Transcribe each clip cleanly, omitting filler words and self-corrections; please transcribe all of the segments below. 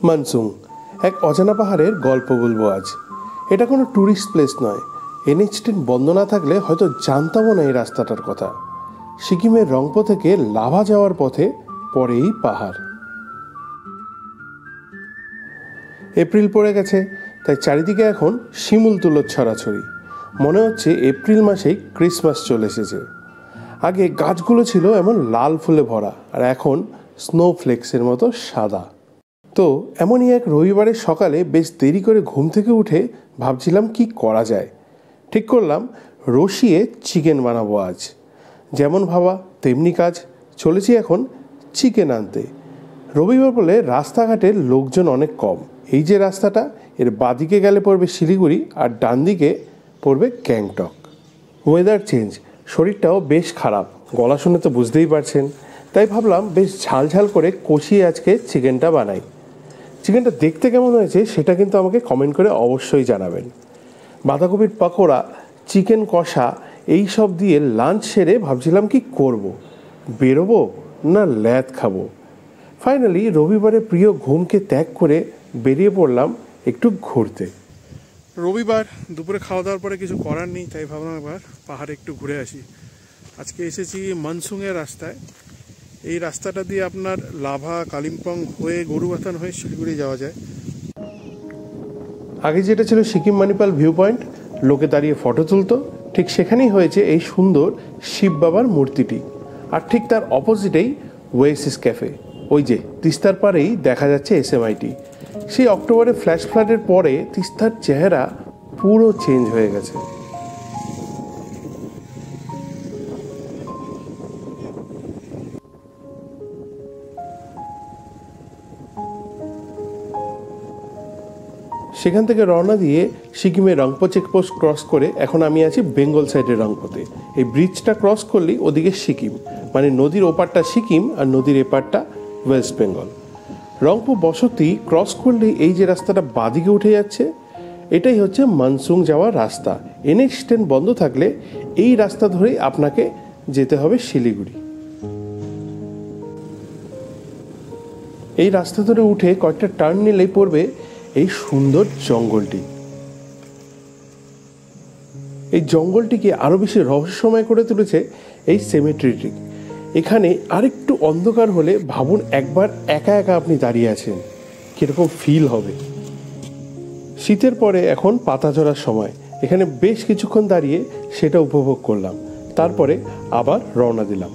মানসুং, এক অজানা পাহাড়ের গল্প বলবো আজ। এটা কোনো ট্যুরিস্ট প্লেস নয়। NH10 বন্ধ না থাকলে হয়তো জানতামও না এই রাস্তাটার কথা। সিকিমের রংপো থেকে লাভা যাওয়ার পথে পরেই পাহাড়। এপ্রিল পড়ে গেছে, তাই চারিদিকে এখন শিমুল তুলোর ছড়াছড়ি। মনে হচ্ছে এপ্রিল মাসেই ক্রিসমাস চলে এসেছে। আগে গাছগুলো ছিল এমন লাল ফুলে ভরা, আর এখন স্নোফ্লেক্সের মতো সাদা। তো এমনই এক রবিবারের সকালে বেশ দেরি করে ঘুম থেকে উঠে ভাবছিলাম কি করা যায়। ঠিক করলাম রসিয়ে চিকেন বানাবো আজ। যেমন ভাবা তেমনি কাজ, চলেছি এখন চিকেন আনতে। রবিবার বলে রাস্তাঘাটের লোকজন অনেক কম। এই যে রাস্তাটা, এর বাঁদিকে গেলে পড়বে শিলিগুড়ি আর ডান দিকে পড়বে গ্যাংটক। ওয়েদার চেঞ্জ, শরীরটাও বেশ খারাপ, গলা শুনে তো বুঝতেই পারছেন। তাই ভাবলাম বেশ ঝালঝাল করে কষিয়ে আজকে চিকেনটা বানাই। চিকেনটা দেখতে কেমন হয়েছে সেটা কিন্তু আমাকে কমেন্ট করে অবশ্যই জানাবেন। বাঁধাকপির পকোড়া, চিকেন কষা এই সব দিয়ে লাঞ্চ সেরে ভাবছিলাম কি করব, বেরোবো না ল্যাদ খাবো। ফাইনালি রবিবারে প্রিয় ঘুমকে ত্যাগ করে বেরিয়ে পড়লাম একটু ঘুরতে। রবিবার দুপুরে খাওয়া দাওয়ার পরে কিছু করার নেই, তাই ভাবলাম একবার পাহাড়ে একটু ঘুরে আসি। আজকে এসেছি মানসুংয়ের রাস্তায়। এই রাস্তাটা দিয়ে আপনার লাভা, কালিম্পং হয়ে গরুবাথান হয়ে শিলিগুড়ি যাওয়া যায়। আগে যেটা ছিল সিকিম মানিপাল ভিউ পয়েন্ট, লোকে দাঁড়িয়ে ফটো তুলতো, ঠিক সেখানেই হয়েছে এই সুন্দর শিব বাবার মূর্তিটি। আর ঠিক তার অপোজিটেই ওয়েসিস ক্যাফে। ওই যে তিস্তার পাড়েই দেখা যাচ্ছে SMIT। সেই অক্টোবরে ফ্ল্যাশ ফ্লাডের পরে তিস্তার চেহারা পুরো চেঞ্জ হয়ে গেছে। সেখান থেকে রওনা দিয়ে সিকিমের রংপো চেকপোস্ট ক্রস করে এখন আমি আছি বেঙ্গল সাইডের রংপোতে। এই ব্রিজটা ক্রস করলেই ওদিকে সিকিম, মানে নদীর ওপারটা সিকিম আর নদীর এপারটা ওয়েস্ট বেঙ্গল। রংপো বসতি ক্রস করলেই এই যে রাস্তাটা বাঁদিকে উঠে যাচ্ছে, এটাই হচ্ছে মানসুং যাওয়ার রাস্তা। NH10 বন্ধ থাকলে এই রাস্তা ধরেই আপনাকে যেতে হবে শিলিগুড়ি। এই রাস্তা ধরে উঠে কয়েকটা টার্ন নিলেই পড়বে এই সুন্দর জঙ্গলটি। এই জঙ্গলটিকে আরো বেশি রহস্যময় করে তুলেছে এই সেমেট্রিটি। এখানে আরেকটু অন্ধকার হলে ভাবুন একবার একা একা আপনি দাঁড়িয়ে আছেন, কিরকম ফিল হবে। শীতের পরে এখন পাতা ঝরার সময়, এখানে বেশ কিছুক্ষণ দাঁড়িয়ে সেটা উপভোগ করলাম। তারপরে আবার রওনা দিলাম।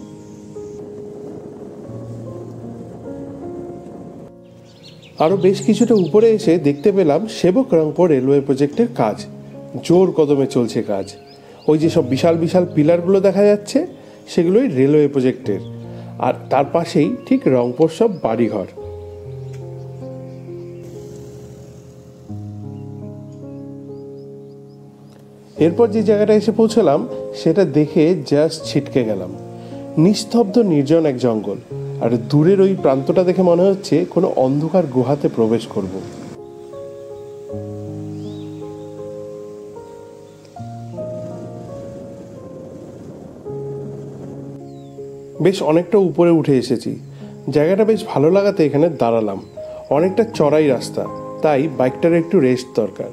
আরও বেশ কিছুটা উপরে এসে দেখতে পেলাম সেবক রংপো রেলওয়ে প্রজেক্টের কাজ জোর কদমে চলছে কাজ। ওই যে সব বিশাল বিশাল পিলারগুলো দেখা যাচ্ছে, সেগুলোই রেলওয়ে প্রজেক্টের। আর তার পাশেই ঠিক রংপোর সব বাড়িঘর। এরপর যে জায়গাটা এসে পৌঁছলাম সেটা দেখে জাস্ট ছিটকে গেলাম। নিস্তব্ধ নির্জন এক জঙ্গল, আর দূরের ওই প্রান্তটা দেখে মনে হচ্ছে কোনো অন্ধকার গুহাতে প্রবেশ করব। বেশ অনেকটা উপরে উঠে এসেছি। জায়গাটা বেশ ভালো লাগাতে এখানে দাঁড়ালাম। অনেকটা চড়াই রাস্তা, তাই বাইকটার একটু রেস্ট দরকার।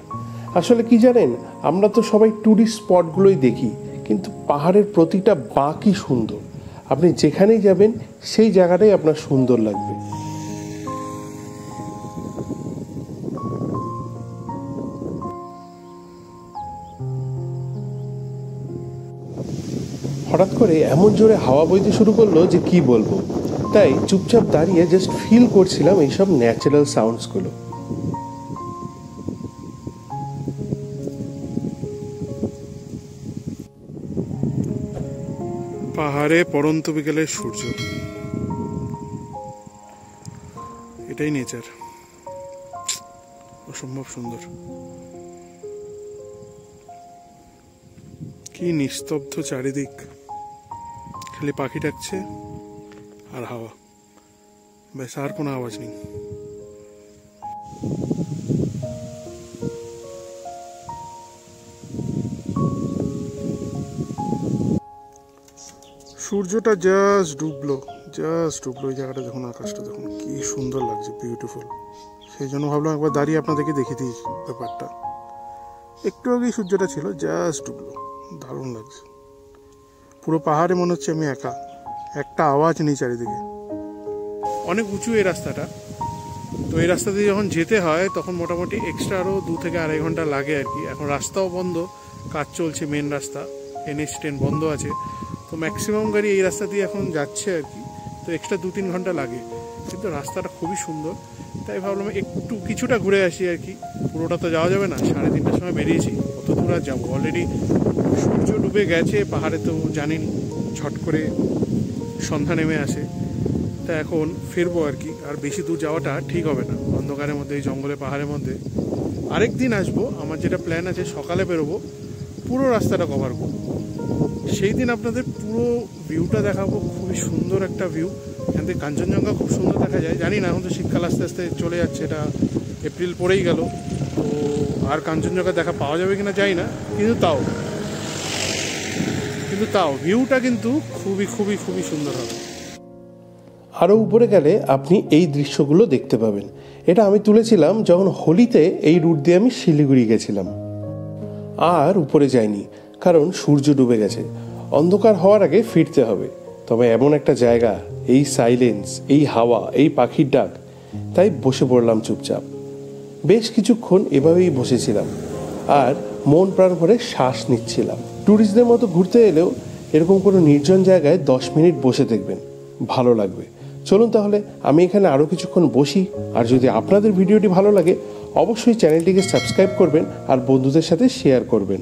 আসলে কি জানেন, আমরা তো সবাই ট্যুরিস্ট স্পটগুলোই দেখি, কিন্তু পাহাড়ের প্রতিটা বাঁ কি সুন্দর। আপনি যেখানেই যাবেন সেই জায়গাটাই আপনার সুন্দর লাগবে। হঠাৎ করে এমন জোরে হাওয়া বইতে শুরু করলো যে কি বলবো, তাই চুপচাপ দাঁড়িয়ে জাস্ট ফিল করছিলাম এইসব ন্যাচারাল সাউন্ডসগুলো। পাহাড়ে পড়ন্ত বিকেলের সূর্য, এটাই নেচার, অসম্ভব সুন্দর। কি নিস্তব্ধ চারিদিক, খালি পাখি ডাকছে আর হাওয়া, ব্যাস আর কোনো আওয়াজ নেই। সূর্যটা জাস্ট ডুবলো, ওই জায়গাটা দেখুন, আকাশটা দেখুন কি সুন্দর লাগছে, বিউটিফুল। সেই জন্য ভাবলাম একবার দাঁড়িয়ে আপনাদেরকে দেখিয়ে দিই ব্যাপারটা। একটু আগেই সূর্যটা ছিল, জাস্ট ডুবলো, দারুণ লাগছে। পুরো পাহাড়ে মনে হচ্ছে আমি একা, একটা আওয়াজ নেই চারিদিকে। অনেক উঁচু এই রাস্তাটা, তো এই রাস্তা দিয়ে যখন যেতে হয় তখন মোটামুটি এক্সট্রা আরও 2 থেকে 2.5 ঘন্টা লাগে আর কি। এখন রাস্তাও বন্ধ, কাজ চলছে, মেন রাস্তা NH10 বন্ধ আছে, তো ম্যাক্সিমাম গাড়ি এই রাস্তা দিয়ে এখন যাচ্ছে আর কি। তো এক্সট্রা 2-3 ঘন্টা লাগে, কিন্তু রাস্তাটা খুবই সুন্দর, তাই ভাবলাম একটু কিছুটা ঘুরে আসি আর কি। পুরোটা তো যাওয়া যাবে না, 3:30টার সময় বেরিয়েছি, কত দূর আর যাবো। অলরেডি সূর্য ডুবে গেছে পাহাড়ে, তো জানেন ঝট করে সন্ধ্যা নেমে আসে। তা এখন ফিরবো আর কি, আর বেশি দূর যাওয়াটা ঠিক হবে না অন্ধকারের মধ্যে, এই জঙ্গলে পাহাড়ের মধ্যে। আরেক দিন আসবো, আমার যেটা প্ল্যান আছে সকালে বেরোবো, পুরো রাস্তাটা কভার করবো। সেই দিন আপনাদের পুরো ভিউটা দেখাবো, খুবই সুন্দর একটা ভিউ। এখান থেকে কাঞ্চনজঙ্ঘা খুব সুন্দর দেখা যায়। জানি না, এখন তো শীতকাল আস্তে আস্তে চলে যাচ্ছে, এটা এপ্রিল পরেই গেল, তো আর কাঞ্চনজঙ্ঘা দেখা পাওয়া যাবে কিনা জানি না, কিন্তু তাও ভিউটা কিন্তু খুবই খুবই খুবই সুন্দর হবে। আরও উপরে গেলে আপনি এই দৃশ্যগুলো দেখতে পাবেন। এটা আমি তুলেছিলাম যখন হোলিতে এই রুট দিয়ে আমি শিলিগুড়ি গেছিলাম। আর উপরে যাইনি, কারণ সূর্য ডুবে গেছে, অন্ধকার হওয়ার আগে ফিরতে হবে। তবে এমন একটা জায়গা, এই সাইলেন্স, এই হাওয়া, এই পাখির ডাক, তাই বসে পড়লাম চুপচাপ। বেশ কিছুক্ষণ এভাবেই বসেছিলাম আর মন প্রাণ ভরে শ্বাস নিচ্ছিলাম। ট্যুরিস্টদের মতো ঘুরতে এলেও এরকম কোনো নির্জন জায়গায় 10 মিনিট বসে দেখবেন, ভালো লাগবে। চলুন তাহলে আমি এখানে আরও কিছুক্ষণ বসি। আর যদি আপনাদের ভিডিওটি ভালো লাগে অবশ্যই চ্যানেলটিকে সাবস্ক্রাইব করবেন আর বন্ধুদের সাথে শেয়ার করবেন।